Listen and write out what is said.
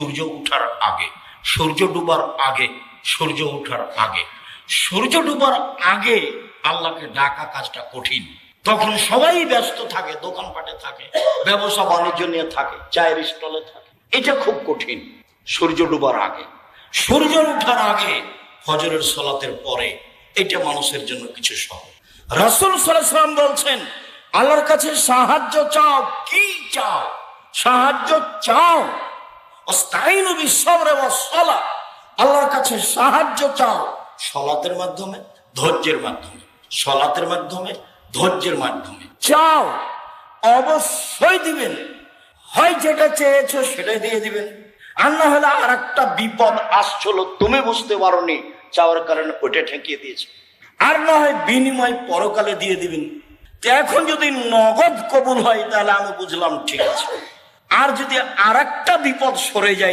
সূর্য উঠার আগে, সূর্য ডুবার আগে, সূর্য উঠার আগে, সূর্য ডুবার আগে আল্লাহকে ডাকা কাজটা কঠিন। তখন সবাই ব্যস্ত থাকে, দোকানপাটে থাকে, ব্যবসা বাণিজ্য নিয়ে থাকে, চায়ের স্টলে থাকে। এটা খুব কঠিন। সূর্য ডুবার আগে, সূর্য উঠার আগে, ফজরের সালাতের পরে, এটা মানুষের জন্য কিছু সহজ। রাসূল সাল্লাল্লাহু আলাইহি ওয়াসাল্লাম বলছেন, আল্লাহর কাছে সাহায্য চাও। কি চাও? সাহায্য চাও। আস্তাইনু বিস-সাবরি ওয়াস-সালাহ, আল্লাহর কাছে সাহায্য চাও সালাতের মাধ্যমে, ধৈর্যের মাধ্যমে, সালাতের মাধ্যমে, ধৈর্যের মাধ্যমে চাও, অবশ্যই দিবেন। হয় যেটা চেয়েছো সেটাই দিয়ে দিবেন, আর না হলে আর একটা বিপদ আসছিল, তুমি বুঝতে পারোনি, চাওয়ার কারণে ওটা ঠেকিয়ে দিয়েছে। আর না হয় বিনিময় পরকালে দিয়ে দিবেন। তো এখন যদি নগদ কবুল হয় তাহলে আমি বুঝলাম ঠিক আছে, আর যদি আর একটা বিপদ সরে যায়